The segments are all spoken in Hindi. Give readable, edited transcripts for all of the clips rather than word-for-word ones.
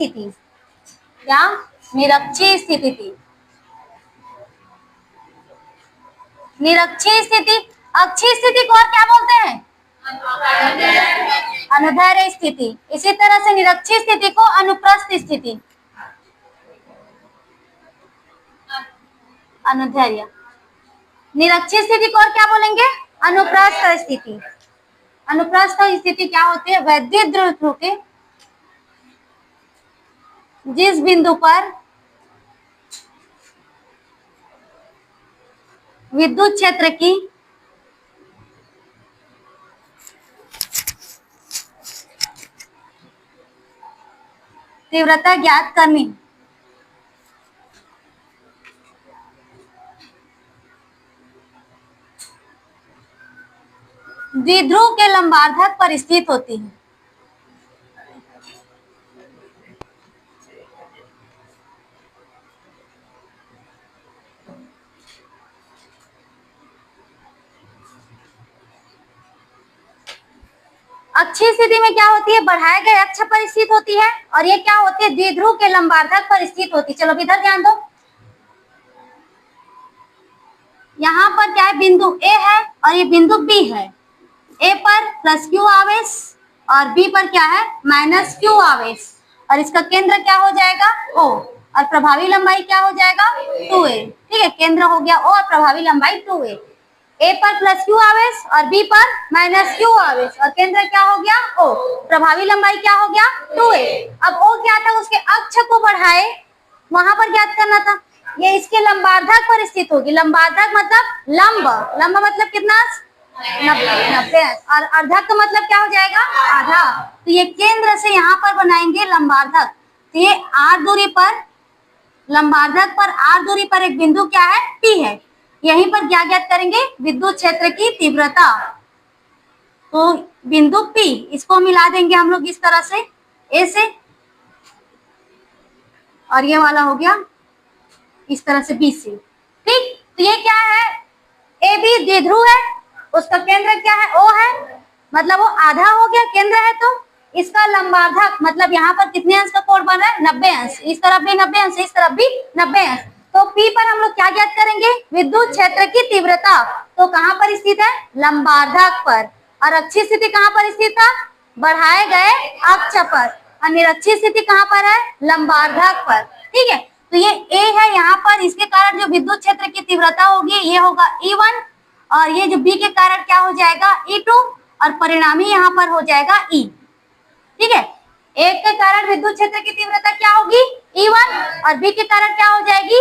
स्थिति या निरक्षीय स्थिति थी। निरक्षीय स्थिति, अक्षीय स्थिति को और क्या बोलते हैं? अनुदैर्घ्य स्थिति। इसी तरह से निरक्षीय स्थिति को अनुप्रस्थ स्थिति, अनुदैर्घ्य। निरक्षीय स्थिति को और क्या बोलेंगे? अनुप्रस्थ स्थिति। अनुप्रस्थ स्थिति क्या होती है? वैद्युत द्विध्रुव के जिस बिंदु पर विद्युत क्षेत्र की तीव्रता ज्ञात करनी, द्विध्रुव के लंबार्धक पर स्थित होती है। अक्षीय स्थिति में क्या होती है? बढ़ाए गए अक्ष पर स्थित होती है, और ये क्या होती है? द्विध्रुव के लंबार्धक पर स्थित होती है। चलो इधर ध्यान दो, यहाँ पर क्या है? बिंदु ए है और ये बिंदु बी है। ए पर प्लस क्यू आवेश और बी पर क्या है? माइनस क्यू आवेश, और इसका केंद्र क्या हो जाएगा? ओ, और प्रभावी लंबाई क्या हो जाएगा? 2a। ठीक है, केंद्र हो गया ओ और प्रभावी लंबाई 2a। ए पर प्लस क्यू आवेश और बी पर माइनस क्यू आवेश, और केंद्र क्या हो गया? ओ, प्रभावी लंबाई क्या हो गया? 2a। अब ओ क्या था? उसके अक्ष को बढ़ाए, वहां पर ज्ञात करना था। ये इसके लंबार्धक पर स्थित होगी। लंबार्धक मतलब लंब, लंब मतलब कितना? 90। और अर्धक का मतलब क्या हो जाएगा? आधा। तो ये केंद्र से यहाँ पर बनाएंगे लंबार्धक। तो ये आर दूरी पर, लंबार्धक पर आर दूरी पर एक बिंदु क्या है? पी है। यहीं पर क्या ज्ञात करेंगे? विद्युत क्षेत्र की तीव्रता। तो बिंदु पी, इसको मिला देंगे हम लोग इस तरह से ए से, और ये वाला हो गया इस तरह से बी से। ठीक, तो ये क्या है? ए बी द्विध्रुव है, उसका केंद्र क्या है? ओ है, मतलब वो आधा हो गया, केंद्र है। तो इसका लंबार्धक मतलब यहाँ पर कितने अंश का कोण बन रहा है? 90 अंश। इस तरफ भी 90 अंश, इस तरफ भी 90 अंश। तो P पर हम लोग क्या ज्ञात करेंगे? विद्युत क्षेत्र की तीव्रता। तो कहाँ पर स्थित है? लंबार्धक पर। और अक्षीय स्थिति कहाँ पर स्थित था? बढ़ाए गए अक्ष पर। और निरक्षीय स्थिति कहाँ पर है? लंबार्धक पर। ठीक है, तो ये A है यहाँ पर, इसके कारण जो विद्युत क्षेत्र की तीव्रता होगी ये होगा E1, और ये जो B के कारण क्या हो जाएगा? E2, और परिणामी यहाँ पर हो जाएगा E। ठीक है, एक के कारण विद्युत क्षेत्र की तीव्रता क्या होगी? E1, और B के कारण क्या हो जाएगी?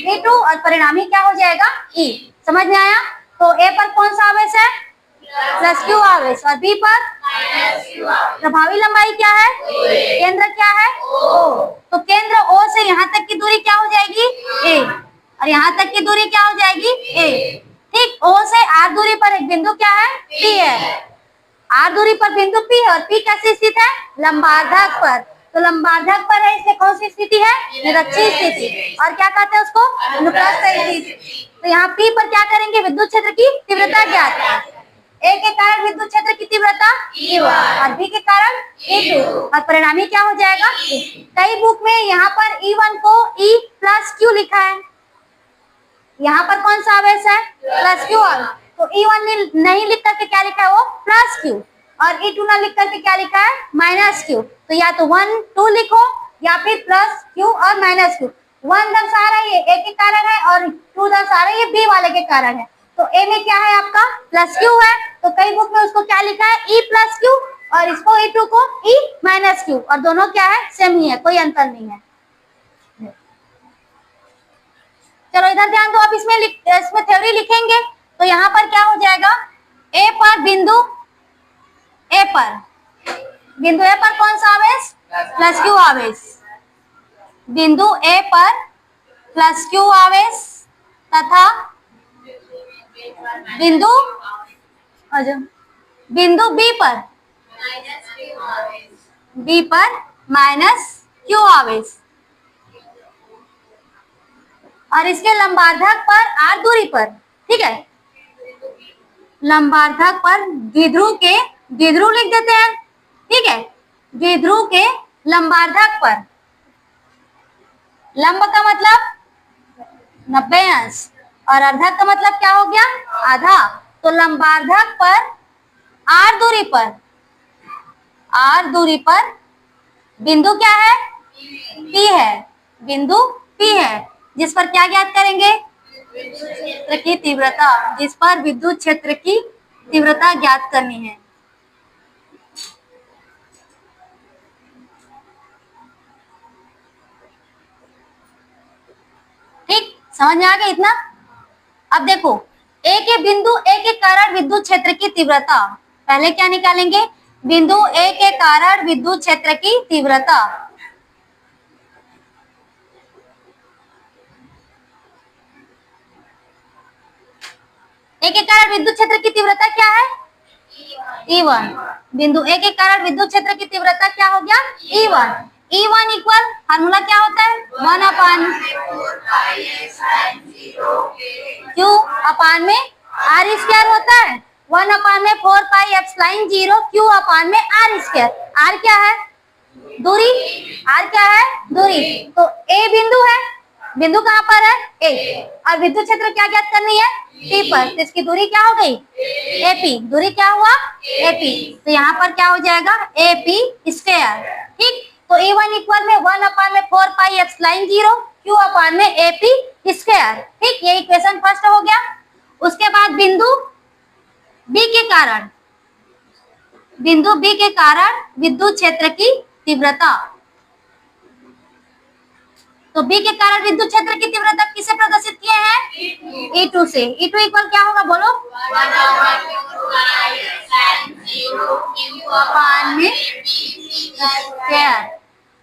E2, और परिणामी क्या हो जाएगा? E। समझ में आया? तो A पर कौन सा आवेश है? प्लस क्यू आवेश, और B पर प्रभावी लंबाई क्या है? केंद्र क्या है? O। तो केंद्र O से यहाँ तक की दूरी क्या हो जाएगी? A, और यहाँ तक की दूरी क्या हो जाएगी? A। ठीक, O से R दूरी पर एक बिंदु क्या है? P है। R दूरी पर बिंदु P है, और P कैसे स्थित है? लंबार्धक पर। तो लंबार्धक पर है, इसलिए कौन सी स्थिति है? निरक्षीय स्थिति। और क्या कहते हैं उसको? अनुप्रस्थ स्थिति। तो यहाँ P पर क्या करेंगे? विद्युत क्षेत्र की तीव्रता ज्ञात है। A के कारण विद्युत क्षेत्र की तीव्रता E1, और B के कारण E2, और परिणामी क्या हो जाएगा? E। कई बुक में यहाँ पर E1 को E प्लस Q लिखा है, यहाँ पर कौन सा आवेश है? Plus Q। तो E1 नहीं लिख करके क्या लिखा है? वो प्लस Q, और E2 ना लिख करके क्या लिखा है? Minus Q। तो या तो 1 2 लिखो, या फिर प्लस Q और माइनस Q। 1 दर्शा रहा है A के कारण है, और 2 दर्शा रहा है B वाले के कारण है। तो A में क्या है आपका? प्लस Q है। तो कई बुक में उसको क्या लिखा है? E प्लस Q, और इसको E2 को E माइनस Q, और दोनों क्या है? सेम ही है, कोई अंतर नहीं है। चलो इधर ध्यान दो, आप इसमें थ्योरी लिखेंगे तो यहाँ पर क्या हो जाएगा? A पर बिंदु A पर कौन सा आवेश? प्लस Q आवेश। बिंदु A पर प्लस Q आवेश, तथा बिंदु B पर माइनस Q आवेश, और इसके लंबार्धक पर R दूरी पर। ठीक है, लंबार्धक पर द्विध्रुव लिख देते हैं। ठीक है, द्विध्रुव के लंबार्धक पर लंब का मतलब 90 अंश और अर्धक का मतलब क्या हो गया, आधा। तो लंबार्धक पर आर दूरी पर बिंदु क्या है, पी है, बिंदु पी है, जिस पर क्या ज्ञात करेंगे, क्षेत्र की तीव्रता, जिस पर विद्युत क्षेत्र की तीव्रता ज्ञात करनी है। ठीक, समझ में आ गया इतना। अब देखो, ए के बिंदु ए के कारण विद्युत क्षेत्र की तीव्रता, पहले क्या निकालेंगे, बिंदु ए के कारण विद्युत क्षेत्र की तीव्रता। ए के कारण विद्युत क्षेत्र की तीव्रता क्या है, E1। बिंदु ए के कारण विद्युत क्षेत्र की तीव्रता क्या हो गया, E1। E1 इक्वल फार्मूला क्या होता है, 1/, क्यू अपान में आर स्क्वायर होता है, 1/4πε0 क्यू अपान में आर स्क्वायर। आर क्या है, दूरी, आर क्या है, दूरी। तो ए बिंदु है, बिंदु कहां पर है, ए, और विद्युत क्षेत्र क्या ज्ञात करनी है, टी पर, तो इसकी दूरी क्या हो गई, एपी। दूरी क्या हुआ, एपी। तो यहाँ पर क्या हो जाएगा, एपी स्क्वायर। ठीक, तो E1 इक्वल में 1/4πε0 क्यू अपान में एपी स्क्वायर। ठीक, ये इक्वेशन फर्स्ट हो गया। उसके बाद बिंदु बी के कारण, बिंदु बी के कारण विद्युत क्षेत्र की तीव्रता। तो बी के कारण विद्युत क्षेत्र की तीव्रता किसे प्रदर्शित किए हैं, E2 से। E2 इक्वल क्या होगा, बोलो,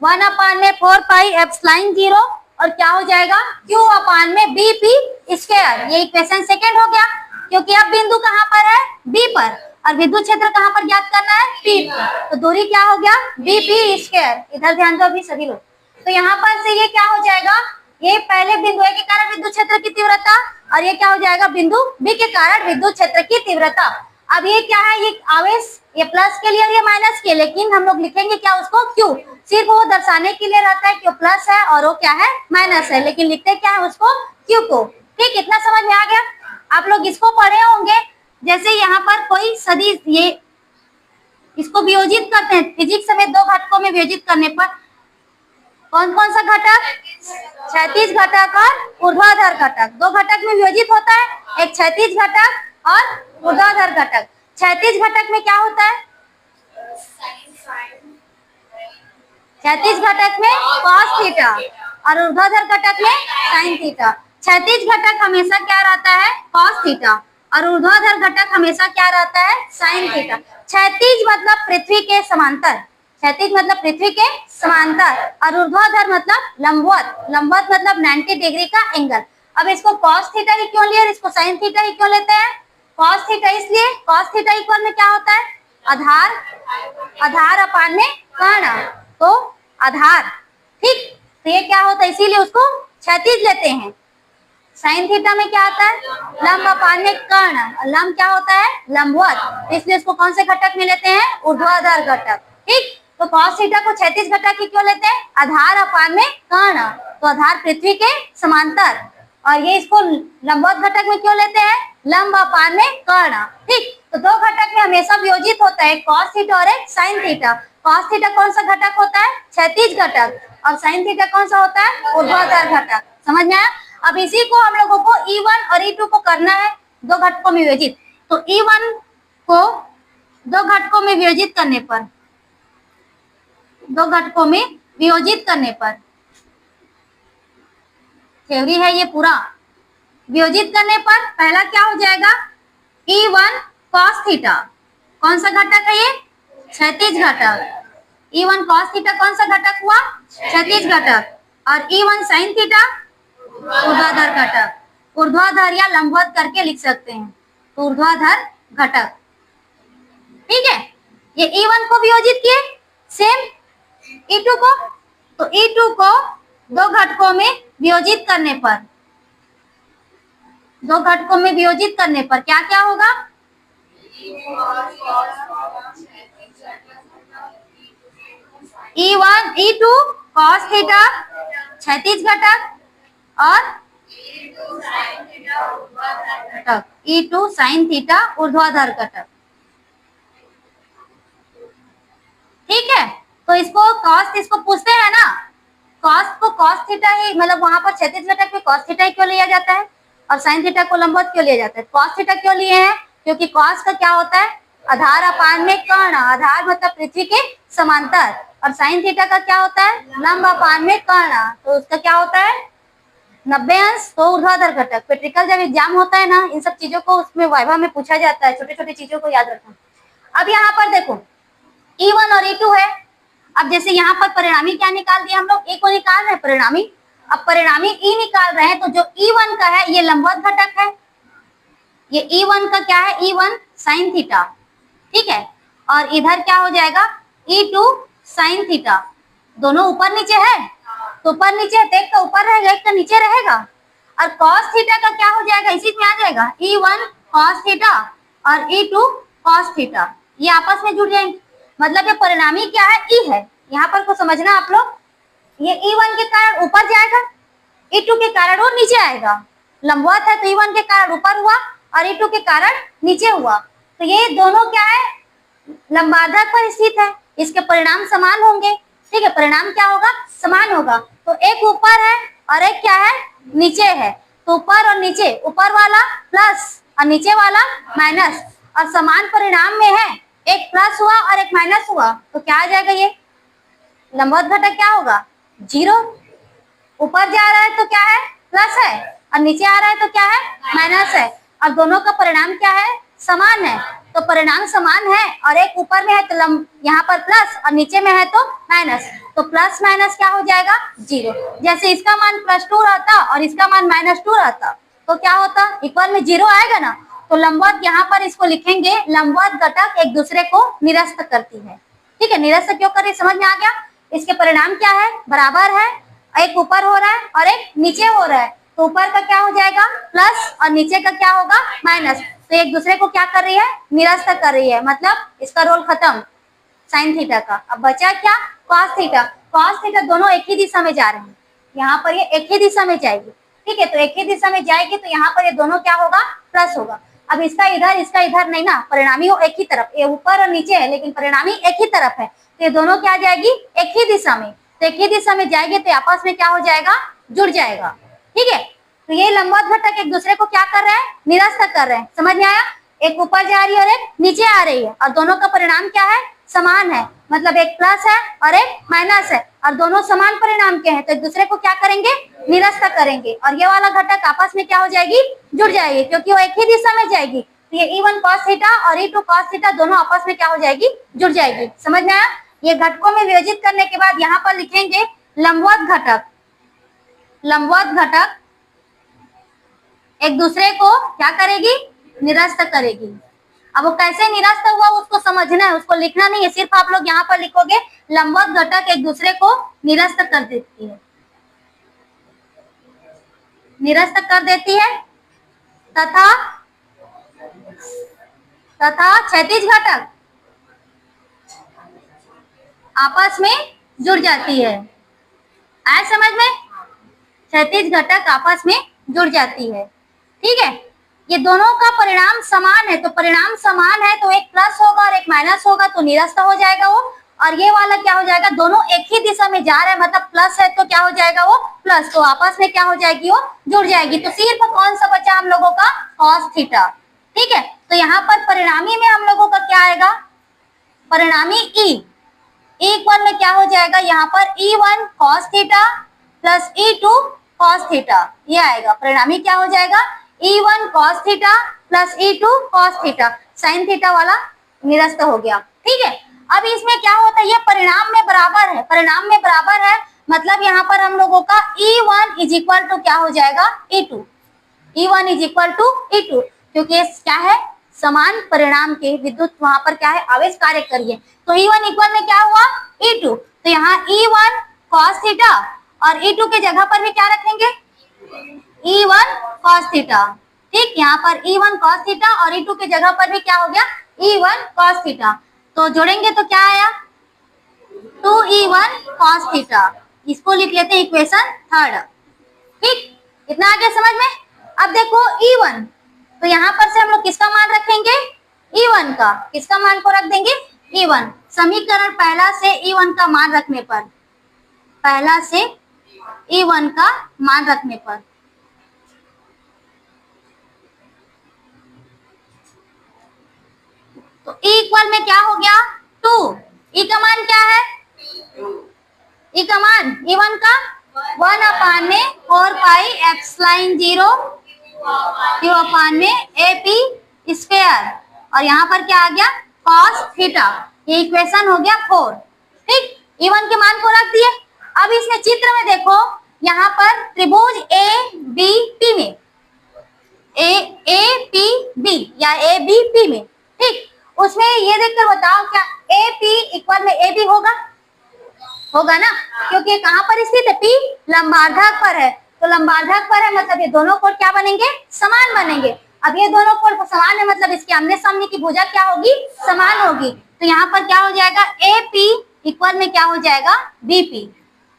1/4πε0 और क्या हो जाएगा, Q अपान में BP स्क्वायर। ये इक्वेशन सेकेंड हो गया, क्योंकि अब बिंदु कहां पर है, B पर, और विद्युत क्षेत्र कहां पर ज्ञात करना है, P पर। तो दूरी क्या हो गया, BP स्क्वायर। इधर ध्यान दो अभी सभी लोग। तो यहाँ पर से ये क्या हो जाएगा, ये पहले बिंदु ए के कारण विद्युत क्षेत्र की तीव्रता, और ये क्या हो जाएगा, बिंदु बी के कारण विद्युत क्षेत्र की तीव्रता। अब ये क्या है, ये आवेश, ये प्लस के लिए और ये माइनस के, लेकिन हम लोग लिखेंगे क्या उसको, क्यू। सिर्फ वो दर्शाने के लिए रहता है कि वो प्लस है और वो क्या है, माइनस है, लेकिन लिखते क्या है उसको, क्यू को। ठीक, इतना समझ में आ गया। आप लोग इसको पढ़े होंगे, जैसे यहाँ पर कोई सदिश, ये इसको वियोजित करते हैं फिजिक्स में, दो घटकों में वियोजित करने पर कौन कौन सा घटक, क्षैतिज घटक और ऊर्ध्वाधर घटक। दो घटक में वियोजित होता है, एक क्षैतिज घटक और ऊर्ध्वाधर घटक। क्षैतिज घटक में क्या होता है, क्षैतिज घटक में cos थीटा और ऊर्ध्वाधर घटक में sin थीटा। क्षैतिज घटक हमेशा क्या रहता है, cos थीटा, और ऊर्ध्वाधर घटक हमेशा क्या रहता है, sin थीटा। क्षैतिज मतलब पृथ्वी के समांतर, क्षैतिज मतलब पृथ्वी के समांतर, और ऊर्ध्वाधर मतलब लंबवत, लंबवत मतलब 90 डिग्री का एंगल। अब इसको cos थीटा ही क्यों लिया और इसको sin थीटा ही क्यों लेते हैं, cos थीटा इसलिए, cos थीटा इक्वल में क्या होता है, आधार, आधार अपान में कर्ण, तो आधार। ठीक, तो ये क्या होता है, इसीलिए उसको क्षैतिज लेते हैं। sin थीटा में क्या आता है, लंब अपान में कर्ण, लंब क्या होता है, लंबवत, इसलिए उसको कौन से घटक में लेते हैं, ऊर्ध्वाधर घटक। ठीक, तो cos थीटा को क्षैतिज घटक ही क्यों लेते हैं, आधार अपान में कर्ण, तो आधार पृथ्वी के समांतर, और ये इसको लंबवत घटक में क्यों लेते हैं, लंब अपान में कर्ण। ठीक, तो दो घटक में हमेशा वियोजित होता है, cos थीटा और एक sin थीटा। cos थीटा कौन सा घटक होता है, क्षैतिज घटक, और sin थीटा कौन सा होता है, ऊर्ध्वाधर घटक। समझ में आया। अब इसी को हम लोगों को E1 और E2 को करना है दो घटकों में वियोजित। तो E1 को दो घटकों में वियोजित करने पर, दो घटकों में वियोजित करने पर, थ्योरी है ये पूरा, वियोजित करने पर पहला क्या हो जाएगा, E1 cos थीटा, कौन सा घटक है ये, क्षैतिज घटक। E1 cos थीटा कौन सा घटक हुआ, क्षैतिज घटक, और E1 sin थीटा ऊर्ध्वाधर घटक। ऊर्ध्वाधर या लंबवत करके लिख सकते हैं, तो ऊर्ध्वाधर घटक। ठीक है, ये E1 को वियोजित किए, सेम E2 को, तो E2 को दो घटकों में वियोजित करने पर, दो घटकों में वियोजित करने पर क्या क्या होगा, E1 E2 cos थीटा क्षैतिज घटक और घटक E2 sin थीटा ऊर्ध्वाधर घटक। ठीक है, तो इसको कॉस, इसको पूछते हैं ना, कॉस को कॉस थीटा ही, मतलब वहां पर क्षैतिज घटक में कॉस थीटा ही क्यों लिया जाता है और साइन थीटा को लंबवत क्यों लिया जाता है? कॉस थीटा क्यों लिए हैं? क्योंकि कॉस का क्या होता है? आधार अपान में कर्ण, आधार मतलब पृथ्वी के समांतर, और साइन थीटा का क्या होता है? लंब अपान में कर्ण, तो उसका क्या होता है? 90 अंश। तो ऊर्ध्वाधर घटक, प्रैक्टिकल जब एग्जाम होता है ना, इन सब चीजों को उसमें वाइवा में पूछा जाता है, छोटे छोटे चीजों को याद रखना। अब यहाँ पर देखो E1 और E2 है। अब जैसे यहाँ पर परिणामी क्या निकाल दिया हम लोग? E को निकाल रहे हैं परिणामी। अब परिणामी E निकाल रहे हैं, तो जो E1 का है ये लंबवत घटक है, ये E1 का क्या है? E1 sin theta. ठीक है, और इधर क्या हो जाएगा? E2 sin theta. दोनों ऊपर नीचे है, तो ऊपर नीचे है, तो एक का ऊपर रहेगा, एक का नीचे रहेगा। और cos थीटा का क्या हो जाएगा? इसी में आ जाएगा E1 cos थीटा और E2 cos थीटा, ये आपस में जुड़ जाएंगे। मतलब ये परिणामी क्या है? E है। यहाँ पर को समझना आप लोग, ये E1 के कारण ऊपर जाएगा, E2 के कारण वो नीचे आएगा। लंबवत है तो E1 के कारण ऊपर हुआ और E2 के कारण नीचे हुआ, तो ये दोनों क्या है? लंबार्धक पर स्थित है, इसके परिणाम समान होंगे। ठीक है, परिणाम क्या होगा? समान होगा। तो एक ऊपर है और एक क्या है? नीचे है, तो ऊपर और नीचे, ऊपर वाला प्लस और नीचे वाला माइनस, और समान परिणाम में है, एक प्लस हुआ और एक माइनस हुआ, तो क्या आ जाएगा? ये लंबवत घटक क्या होगा? 0। ऊपर जा रहा है तो क्या है? प्लस है, और नीचे आ रहा है तो क्या है? माइनस है, और दोनों का परिणाम क्या है? समान है। तो परिणाम समान है और एक ऊपर में है तो यहाँ पर प्लस और नीचे में है तो माइनस, तो प्लस माइनस क्या हो जाएगा? 0। जैसे इसका मान +2 रहता और इसका मान -2 रहता, तो क्या होता? इक्वल में 0 आएगा ना, तो लंबवत यहाँ पर इसको लिखेंगे, लंबवत घटक एक दूसरे को निरस्त करती है। ठीक है, निरस्त क्यों कर रही है समझ में आ गया? इसके परिणाम क्या है? बराबर है, एक ऊपर हो रहा है और एक नीचे हो रहा है, तो ऊपर का क्या हो जाएगा? प्लस और नीचे का क्या होगा? माइनस। तो एक दूसरे को क्या कर रही है? निरस्त कर रही है, मतलब इसका रोल खत्म साइन थीटा का। अब बचा क्या? Cos theta. कॉस थीटा दोनों एक ही दिशा में जा रहे हैं, यहाँ पर ये एक ही दिशा में जाएगी। ठीक है, तो एक ही दिशा में जाएगी तो यहाँ पर ये दोनों क्या होगा? प्लस होगा। अब इसका इधर नहीं ना, परिणामी हो एक ही तरफ, ये ऊपर और नीचे है लेकिन परिणामी एक ही तरफ है, तो ये दोनों क्या जाएगी? एक ही दिशा में। तो एक ही दिशा में जाएगी तो आपस में क्या हो जाएगा? जुड़ जाएगा। ठीक है, तो ये लंबवत घटक एक दूसरे को क्या कर रहे हैं? निरस्त कर रहे हैं। समझ में आया? एक ऊपर जा रही है और एक नीचे आ रही है, और दोनों का परिणाम क्या है? समान है, मतलब एक प्लस है और एक माइनस है, और दोनों समान परिणाम के हैं, तो एक दूसरे को क्या करेंगे? निरस्त करेंगे, और ये वाला घटक आपस में क्या हो जाएगी? जुड़ जाएगी, क्योंकि वो एक ही दिशा में जाएगी। तो ये E1 cos थीटा और E2 cos थीटा दोनों आपस में क्या हो जाएगी? जुड़ जाएगी। समझ में आया? ये घटकों में विभाजित करने के बाद यहाँ पर लिखेंगे लंबवत घटक। लंबवत घटक एक दूसरे को क्या करेगी? निरस्त करेगी। अब वो कैसे निरस्त हुआ उसको समझना है, उसको लिखना नहीं है, सिर्फ आप लोग यहाँ पर लिखोगे लंबवत घटक एक दूसरे को निरस्त कर देती है, निरस्त कर देती है, तथा क्षैतिज घटक आपस में जुड़ जाती है। आया समझ में? क्षैतिज घटक आपस में जुड़ जाती है। ठीक है, ये दोनों का परिणाम समान है, तो परिणाम समान है तो एक प्लस होगा और एक माइनस होगा, तो निरस्त हो जाएगा वो। और ये वाला क्या हो जाएगा? दोनों एक ही दिशा में जा रहे हैं, मतलब प्लस है तो क्या हो जाएगा? वो प्लस, तो आपस में क्या हो जाएगी? वो जुड़ जाएगी। तो सिर्फ कौन सा बचा हम लोगों का? Cos theta. ठीक है, तो यहाँ पर परिणामी में हम लोगों का क्या आएगा? परिणामी E इक्वल में क्या हो जाएगा? यहाँ पर E1 cos theta plus E2 cos theta, ये आएगा। परिणामी क्या हो जाएगा? E1 cos theta plus E2 cos theta, sine theta वाला निरस्त हो गया। ठीक है, अब इसमें क्या होता है? ये परिणाम में बराबर है, परिणाम में बराबर है, मतलब यहाँ पर हम लोगों का E1 इज इक्वल टू क्या हो जाएगा? E2। E1 is equal to E2, क्योंकि क्या है? समान परिणाम के विद्युत वहां पर क्या है? आवेश कार्य करिए, तो E1 इक्वल में क्या हुआ? E2। तो यहाँ E1 cos थीटा और E2 के जगह पर भी क्या रखेंगे? E1 cos theta. ठीक, यहाँ पर E1 cos थीटा और E2 के जगह पर भी क्या हो गया? E1 cos theta. तो जोड़ेंगे तो क्या आया? 2E1 cos theta. इसको लिख लेते हैं इक्वेशन थर्ड। ठीक, इतना आगे समझ में। अब देखो E1, तो यहाँ पर से हम लोग किसका मान रखेंगे? E1 का। किसका मान को रख देंगे? E1। समीकरण पहला से E1 का मान रखने पर, पहला से E1 का मान रखने पर, तो E इक्वल में क्या हो गया? 2। E का मान क्या है? E का मान E1 का 1 अपान में 4 पाई एप्सिलॉन 0 Q अपान में AP स्क्वायर, और यहाँ पर क्या आ गया? cos theta. ये इक्वेशन हो गया 4। ठीक, E1 के मान को रख दिए। अब इसमें चित्र में देखो, यहाँ पर त्रिभुज ABP में, AAPB या ABP में, ठीक, उसमें ये देखकर बताओ क्या AP इक्वल में AB होगा? होगा ना, क्योंकि कहाँ पर स्थित है? P लंबार्धक पर है, तो लंबार्धक पर है मतलब ये दोनों कोण क्या बनेंगे? समान बनेंगे। अब ये दोनों कोण समान है मतलब इसके आमने सामने की भुजा क्या होगी? समान होगी। तो यहाँ पर क्या हो जाएगा? AP इक्वल में क्या हो जाएगा? BP।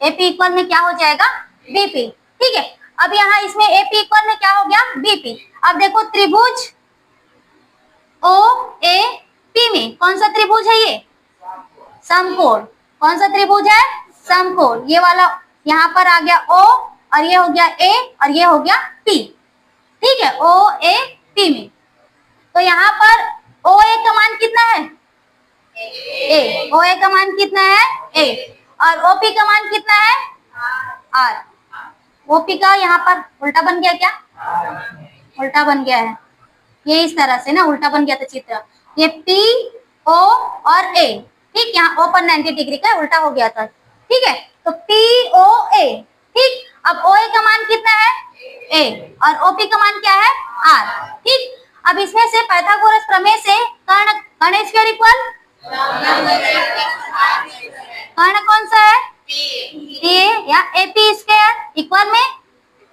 AP इक्वल में क्या हो जाएगा? BP। ठीक है, अब यहाँ इसमें AP इक्वल में क्या हो गया? BP। अब देखो त्रिभुज OAP में कौन सा त्रिभुज है? ये समकोण। कौन सा त्रिभुज है? समकोण। ये वाला यहाँ पर आ गया O, और ये हो गया A, और ये हो गया P। ठीक है, OAP में, तो यहाँ पर OA का मान कितना है? A। OA का मान कितना है? A। और OP का मान कितना है? R। OP का यहाँ पर उल्टा बन गया क्या? उल्टा बन गया है, ये इस तरह से ना उल्टा बन गया था चित्र। ये P O और A, ठीक, यहाँ O पर 90 डिग्री का उल्टा हो गया था। ठीक है, तो POA। ठीक, अब OA का मान कितना है? A, और OP का मान क्या है? R। ठीक, अब इसमें से पाइथागोरस प्रमेय से कर्ण स्क्वायर इक्वल, कर्ण कौन सा है? A या AP स्क्वायर इक्वल में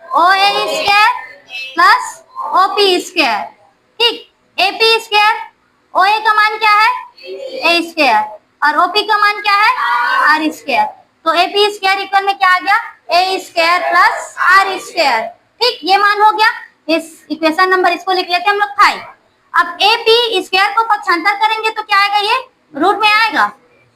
OA square plus OP square. ठीक, AP स्क्वायर, OA का मान क्या है? A स्क्वायर, और OP का मान क्या है? R square. तो AP स्क्वायर इक्वल में क्या आ गया? A square plus R square. ठीक, ये मान हो गया। इस इक्वेशन नंबर इसको लिख लेते हैं हम लोग 5। अब AP स्क्वायर को पक्षांतर करेंगे तो क्या आएगा? ये रूट में आएगा,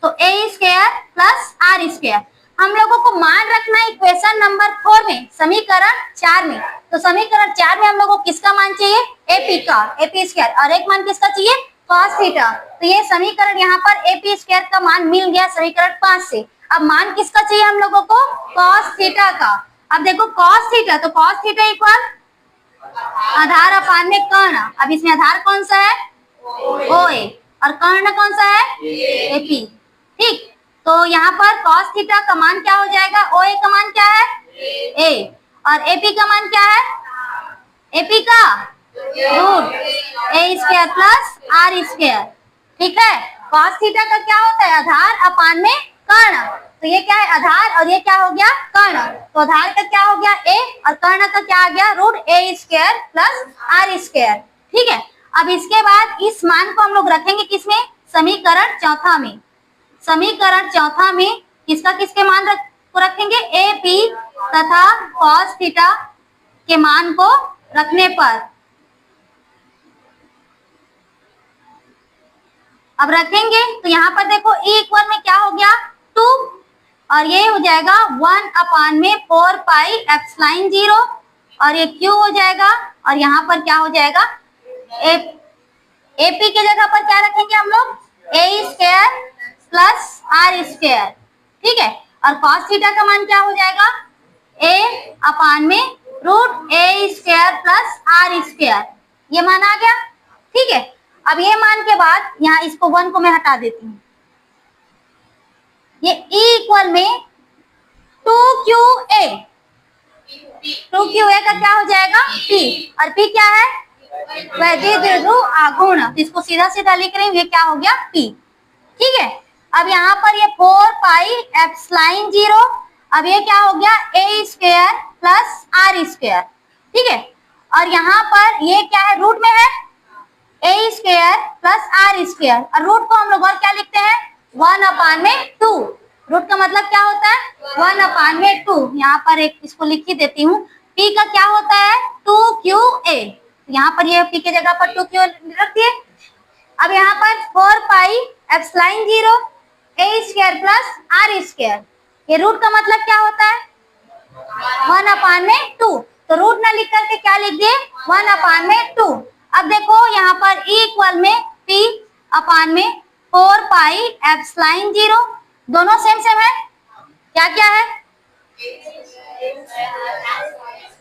तो A square plus R square. हम लोगों को मान रखना है इक्वेशन नंबर 4 में, समीकरण 4 में। तो समीकरण 4 में हम लोगों को किसका मान चाहिए? AP का, AP स्क्वायर, और एक मान किसका चाहिए? cos theta. तो ये समीकरण यहाँ पर AP स्क्वायर का मान मिल गया समीकरण 5 से। अब मान किसका चाहिए हम लोगों को? cos थीटा का। अब देखो cos थीटा, तो cos थीटा इक्वल आधार अपान में कर्ण। अब इसमें आधार कौन सा है? OA, और कर्ण कौन सा है? AP। ठीक, तो यहाँ पर cos थीटा का मान क्या हो जाएगा? OA का मान क्या है? A, और AP का मान क्या है? AP का root A square plus R square. ठीक है, cos थीटा का क्या होता है? आधार अपान में कर्ण। तो ये क्या है? आधार, और ये क्या हो गया? कर्ण। तो आधार का क्या हो गया? A, और कर्ण का क्या आ गया? Root A square plus R square. ठीक है, अब इसके बाद इस मान को हम लोग रखेंगे किसमें? समीकरण चौथा में। समीकरण चौथा में किसका किसके मान को रखेंगे? AP तथा cos थीटा के मान को रखने पर, अब रखेंगे तो यहाँ पर देखो E इक्वल में क्या हो गया? 2, और ये हो जाएगा 1 अपान में 4 पाई एप्सिलॉन 0, और ये Q हो जाएगा, और यहाँ पर क्या हो जाएगा? AP के जगह पर क्या रखेंगे हम लोग? A square plus R square. ठीक है, और cos थीटा का मान क्या हो जाएगा? A अपान में root A square plus R square. ये मान आ गया। ठीक है, अब ये मान के बाद यहाँ इसको 1 को मैं हटा देती हूँ। ये E इक्वल में 2QA, 2QA का क्या हो जाएगा? P, और P क्या है? वैद्युत द्विध्रुव आघूर्ण। तो इसको सीधा सीधा लिख रही हूँ, ये क्या हो गया? P। ठीक है, अब यहाँ पर ये 4 पाई एप्सिलॉन 0, अब ये क्या हो गया? A square plus R square. ठीक है, और यहाँ पर ये क्या है? रूट में है A square plus R square, और रूट को हम लोग और क्या लिखते हैं? 1 अपान में 2। रूट का मतलब क्या होता है 1/2। यहाँ पर एक इसको लिख ही देती हूँ। P का क्या होता है 2QA। यहाँ पर ये P की जगह पर 2QA रख दिए। अब यहाँ पर 4πε0 a² प्लस r²। ये रूट का मतलब क्या होता है 1/2। तो रूट ना लिख करके क्या लिख दिए 1/2। अब देखो यहाँ पर E इक्वल में P/4πε0 दोनों सेम सेम है। क्या क्या है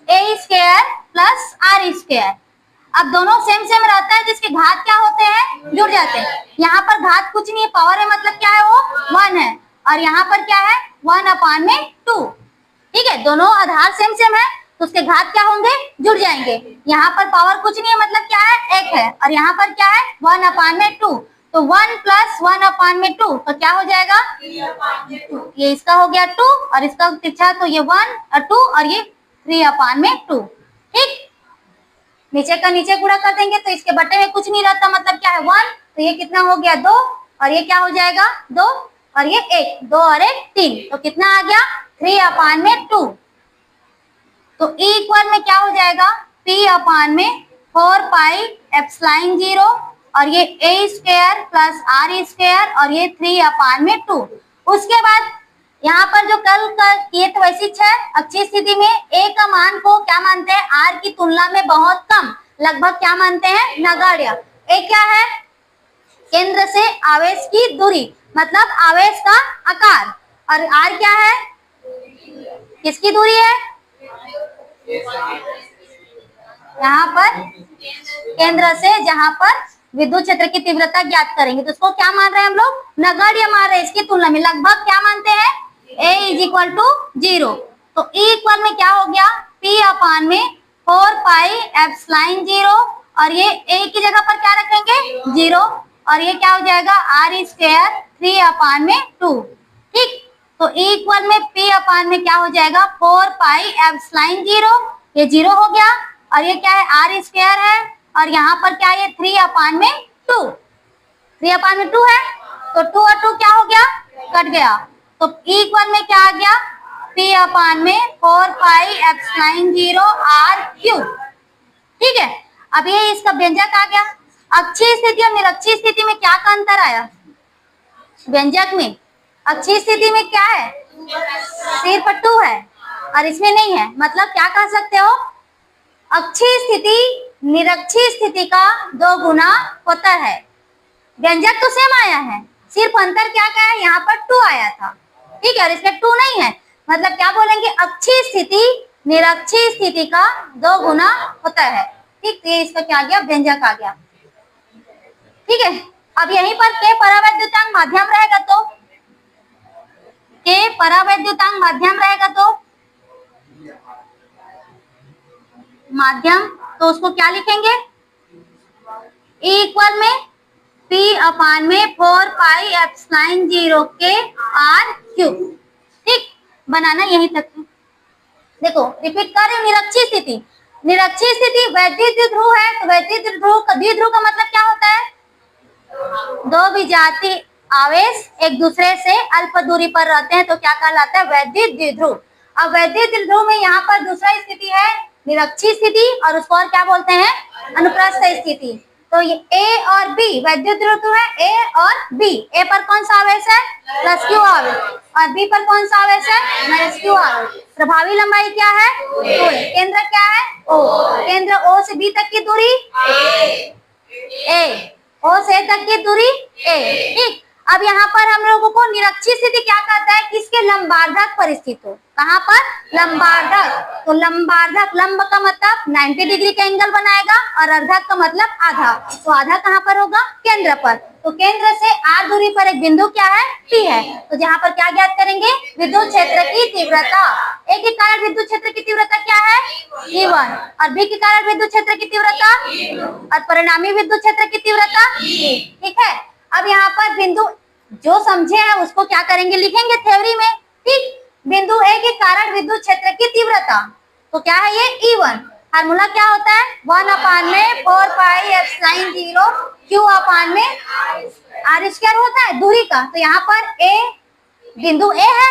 a² प्लस r²। अब दोनों सेम सेम रहता है तो इसके घात क्या होते हैं जुड़ जाते हैं। यहाँ पर घात कुछ नहीं है, पावर है मतलब क्या है वो 1 है, और यहाँ पर क्या है 1/2। ठीक है, दोनों आधार सेम सेम है तो उसके घात क्या होंगे जुड़ जाएंगे। यहाँ पर पावर कुछ नहीं है मतलब क्या है 1 है, और यहाँ पर क्या है 1/2। तो 1 प्लस 1/2 तो क्या हो जाएगा 2। ये इसका हो गया 2 और इसका तिरछा तो ये 1 और 2 और ये 3/2। ठीक, नीचे का नीचे गुणा कर देंगे तो इसके बटे में कुछ नहीं रहता मतलब क्या है 1। तो ये कितना हो गया 2 और ये क्या हो जाएगा 2 और ये 1, 2 और 1 3। तो कितना आ गया 3/2। तो E इक्वल में क्या हो जाएगा P/4πε0 और ये a² प्लस r² और ये 3/2। उसके बाद यहाँ पर जो कल का किए थे वैसी है। अच्छी स्थिति में a का मान को क्या मानते हैं r की तुलना में बहुत कम, लगभग क्या मानते हैं नगण्य। a क्या है केंद्र से आवेश की दूरी मतलब आवेश का आकार, और r क्या है किसकी दूरी है यहाँ पर केंद्र से जहां पर विद्युत क्षेत्र की तीव्रता ज्ञात करेंगे तो उसको क्या मान रहे हैं हम लोग नगण्य मान रहे हैं। इसकी तुलना में लगभग क्या मानते हैं a = 0। तो E इक्वल में क्या हो गया P/4πε0 और ये a की जगह पर क्या रखेंगे 0 और ये क्या हो जाएगा r² 3/2। ठीक, तो E इक्वल में P/ में क्या हो जाएगा 4πε0, ये 0 हो गया और ये क्या है r² है और यहाँ पर क्या है 3/2। 3/2 है तो 2 और 2 क्या हो गया कट गया। तो E इक्वल में क्या आ गया P/4πε0r³। ठीक है, अब ये इसका व्यंजक आ गया। अक्षीय स्थिति और निरक्षीय स्थिति में क्या का अंतर आया व्यंजक में। अक्षीय स्थिति में क्या है सिर पर 2 है और इसमें नहीं है, मतलब क्या कह सकते हो अक्षीय स्थिति निरक्षीय स्थिति का 2 गुना होता है। व्यंजक तो सेम आया है, सिर्फ अंतर क्या का है यहाँ पर 2 आया था। ठीक है, और इसमें 2 नहीं है, मतलब क्या बोलेंगे अक्षीय स्थिति निरक्षीय स्थिति का 2 गुना होता है। ठीक, तो ये इसका क्या आ गया व्यंजक आ गया। ठीक है, अब यहीं पर के परावैद्युतांक माध्यम रहेगा तो के परावैद्युतांक माध्यम रहेगा तो माध्यम तो उसको क्या लिखेंगे E इक्वल में P/4πε0 के r³। ठीक, बनाना यहीं तक है। देखो रिपीट कर रही हूँ निरक्षीय स्थिति। निरक्षीय स्थिति वैद्युत द्विध्रुव है तो वैद्युत द्विध्रुव का मतलब क्या होता है 2 विजातीय आवेश एक दूसरे से अल्प दूरी पर रहते हैं तो क्या कहलाता है वैद्युत द्विध्रुव। अब वैद्युत द्विध्रुव में यहाँ पर दूसरा स्थिति है निरक्षीय स्थिति और उसको और क्या बोलते हैं अनुप्रस्थ स्थिति। तो ये A और B वैद्युत द्विध्रुव है A और B। A पर कौन सा आवेश है +q आवेश और B पर कौन सा आवेश है -q आवेश। प्रभावी लंबाई क्या है 2 है। केंद्र क्या है O। केंद्र O से B तक की दूरी A। O से तक की दूरी A। ठीक, अब यहाँ पर हम लोगों को निरक्षीय स्थिति क्या कहता है किसके लंबार्धक पर स्थित हो। कहाँ पर लंबार्धक। तो लंबार्धक लंब का मतलब 90 डिग्री का एंगल बनाएगा और अर्धक का मतलब आधा। तो आधा कहाँ पर होगा केंद्र पर। तो केंद्र से r दूरी पर एक बिंदु क्या है P है। तो जहाँ पर क्या ज्ञात करेंगे विद्युत क्षेत्र की तीव्रता। A के कारण विद्युत क्षेत्र की तीव्रता क्या है E1 और B के कारण विद्युत क्षेत्र की तीव्रता और परिणामी विद्युत क्षेत्र की तीव्रता E। ठीक है, अब यहाँ पर बिंदु जो समझे हैं उसको क्या करेंगे लिखेंगे थ्योरी में। ठीक, बिंदु A के कारण विद्युत क्षेत्र की तीव्रता तो क्या है ये E1। फार्मूला क्या होता है 1/4πε0 q/r² होता है दूरी का। तो यहाँ पर A बिंदु ए है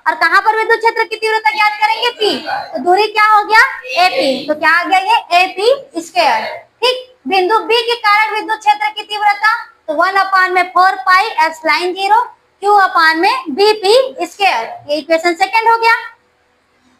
और कहां पर विद्युत क्षेत्र की तीव्रता ज्ञात करेंगे पी, तो दूरी क्या हो गया एपी, तो क्या आ गया ये एपी स्क्वायर। ठीक, बिंदु बी के कारण विद्युत क्षेत्र की तीव्रता तो 1/4 पाई एप्सिलॉन 0 q/में बीपी स्क्वायर, ये इक्वेशन सेकंड हो गया।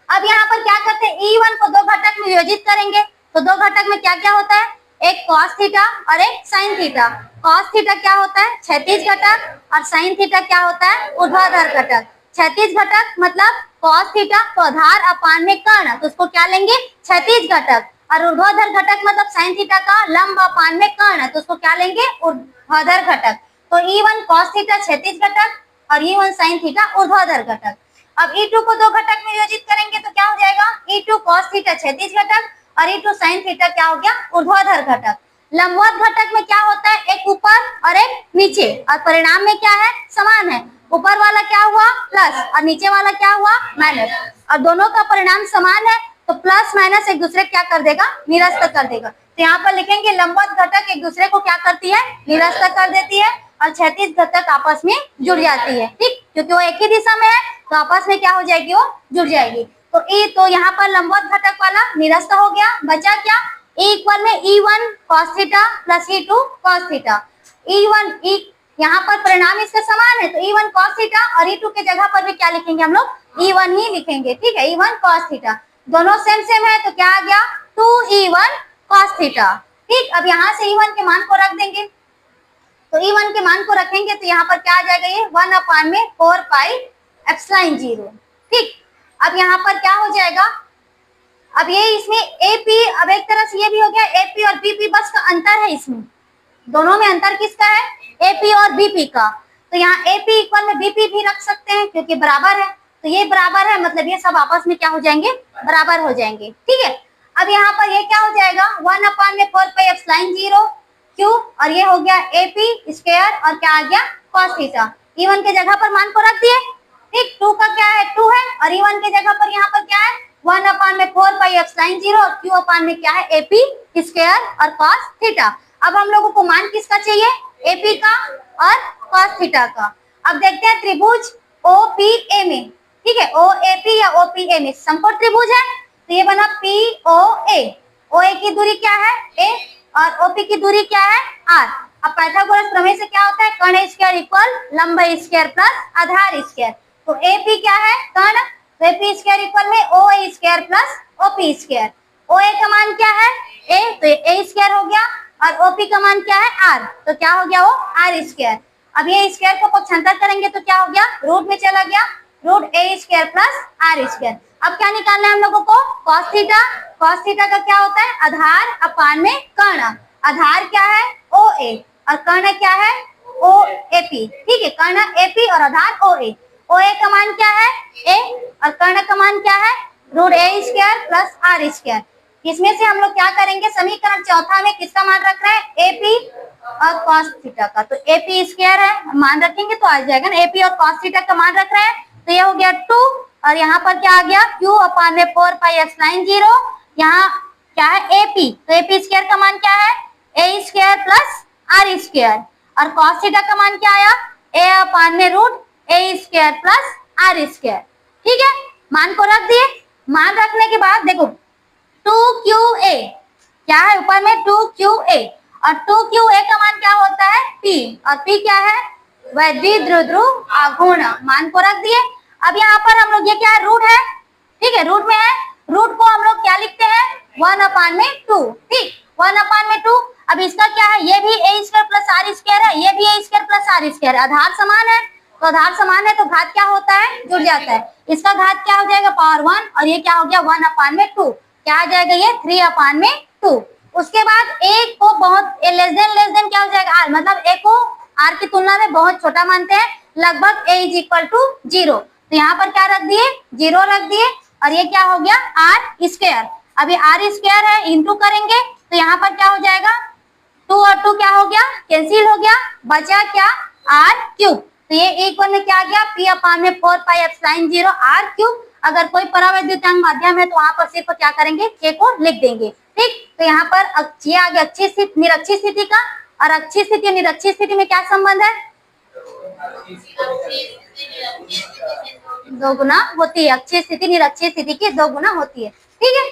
अब यहाँ पर क्या करते हैं, E1 को दो घटक में विभाजित करेंगे, तो दो घटक में क्या क्या होता है, एक cos थीटा और एक sin थीटा। cos थीटा क्या होता है क्षैतिज घटक और sin थीटा क्या होता है ऊर्ध्वाधर घटक। क्षैतिज घटक मतलब cos थीटा तो आधार अपान में कर्ण, तो उसको क्या लेंगे क्षैतिज घटक, और ऊर्ध्वाधर घटक मतलब sin थीटा का लंब अपान में कर्ण, तो उसको क्या लेंगे ऊर्ध्वाधर घटक। तो E1 cos थीटा क्षैतिज घटक और E1 sin थीटा ऊर्ध्वाधर घटक। अब E2 को दो घटक में विभाजित करेंगे तो क्या हो जाएगा, E2 cos थीटा क्षैतिज घटक और E2 sin थीटा क्या हो गया ऊर्ध्वाधर घटक। लंबवत घटक में क्या होता है, एक ऊपर और एक नीचे, और परिणाम में क्या है समान है, ऊपर वाला क्या हुआ प्लस और नीचे वाला क्या हुआ माइनस, और दोनों का परिणाम समान है तो प्लस माइनस एक दूसरे क्या कर देगा निरस्त कर देगा। तो यहाँ पर लिखेंगे लंबवत घटक एक दूसरे को क्या करती है निरस्त कर देती है और क्षैतिज घटक आपस में जुड़ जाती है। ठीक, क्योंकि वो एक ही दिशा में है तो आपस में क्या हो जाएगी वो जुड़ जाएगी। तो यहाँ पर लंबवत घटक वाला निरस्त हो गया, बचा क्या इक्वल में E1 cos theta plus E2 cos theta. यहाँ पर परिणाम इसका समान है तो E1 cos थीटा और E2 के जगह पर भी क्या लिखेंगे हम लोग E1 ही लिखेंगे। ठीक है, E1 cos थीटा, दोनों सेम है तो क्या आ गया 2E1 cos थीटा। ठीक, अब यहाँ से E1 के मान को रख देंगे, तो E1 के मान को रखेंगे तो यहाँ पर क्या आ जाएगा ये 1/4 पाई एप्सिलॉन 0। ठीक, अब यहाँ पर क्या हो जाएगा, अब ये इसमें AP, अब एक तरह से ये भी हो गया AP और BP, बस का अंतर है इसमें, दोनों में अंतर किसका है AP और BP का। तो यहाँ AP इक्वल में BP भी रख सकते हैं क्योंकि बराबर है, तो ये बराबर है मतलब ये सब आपस में क्या हो जाएंगे बराबर हो जाएंगे। ठीक है, अब यहाँ पर ये क्या हो जाएगा 1/4 पाई एप्सिलॉन 0 Q और ये हो गया AP स्क्वायर और क्या आ गया cos थीटा। E1 के जगह पर मान को रख दिए। ठीक, 2 का क्या है 2 है और E1 के जगह पर यहाँ पर क्या है 1/4 पाई एप्सिलॉन 0 और Q अपान में क्या है AP स्क्वायर और cos थीटा। अब हम लोगों को मान किसका चाहिए AP का और cos थीटा का। अब देखते हैं त्रिभुज OPA में, ठीक है OAP या OPA में समकोण त्रिभुज है तो ये बना POA। OA की दूरी क्या है A और OP की दूरी क्या है R। अब पाइथागोरस प्रमेय से क्या होता है कर्ण स्क्वायर इक्वल लंब स्क्वायर प्लस आधार स्क्वायर, तो AP क्या है कर्ण, तो AP स्क्वायर इक्वल में OA square plus OP square. OA का मान क्या है A, तो A स्क्वायर हो गया और OP का मान क्या है R, तो क्या हो गया वो R स्क्वायर। अब ये स्क्वायर को पक्षांतर करेंगे तो क्या हो गया रूट में चला गया, root A square plus R square. अब क्या निकालना है हम लोगों को cos थीटा, cos थीटा का क्या होता है आधार अपान में कर्ण, आधार क्या है OA और कर्ण क्या है OAP। ठीक है, कर्ण AP और आधार OA। OA का मान क्या है A और कर्ण का मान क्या है root A square plus R square. इसमें से हम लोग क्या करेंगे समीकरण चौथा में किसका मान रख रहे हैं AP और cos थीटा का, तो AP स्क्वायर है मान रखेंगे तो आ जाएगा ना AP और cos थीटा का मान रख रहे हैं तो ये हो गया 2 और यहाँ पर क्या आ गया Q/4 पाई एप्सिलॉन 0, यहाँ क्या है AP, तो AP स्क्वायर का मान क्या है A square plus R square और cos थीटा का मान क्या आया A/रूट A square plus R square. ठीक है, मान को रख दिए, मान रखने के बाद देखो 2QA क्या है ऊपर में 2QA और 2QA का मान क्या होता है P और P क्या है वह द्विध्रुव आघूर्ण, मान को रख दिए। अब यहाँ पर हम लोग ये क्या है रूट है, ठीक है रूट में है, रूट को हम लोग क्या लिखते हैं 1/2। ठीक 1/2, अब इसका क्या है ये भी A square plus R square है, ये भी A square plus R square, आधार समान है तो आधार समान है तो घात क्या होता है जुड़ जाता है, इसका घात क्या हो जाएगा पावर 1 और ये क्या हो गया 1/2, क्या आ जाएगा ये 3/2। उसके बाद A को बहुत लेस देन क्या हो जाएगा R, मतलब A को R की तुलना में बहुत छोटा मानते हैं, लगभग A = 0, तो यहाँ पर क्या रख दिए 0 रख दिए और ये क्या हो गया R स्क्वायर। अब ये R स्क्वायर है इंटू करेंगे तो यहाँ पर क्या हो जाएगा 2 और 2 क्या हो गया कैंसिल हो गया, बचा क्या R क्यूब, तो ये इक्वल में क्या आ गया P/4 pi epsilon 0 R cube. अगर कोई परावैद्युतांक माध्यम है तो वहां पर सिर्फ क्या करेंगे K को लिख देंगे। ठीक, तो यहाँ पर ये आ गया अच्छी स्थिति निरक्षी स्थिति का, और अच्छी स्थिति निरक्षी स्थिति में क्या संबंध है दो गुना होती है, अक्षीय स्थिति निरक्षीय स्थिति की 2 गुना होती है। ठीक है,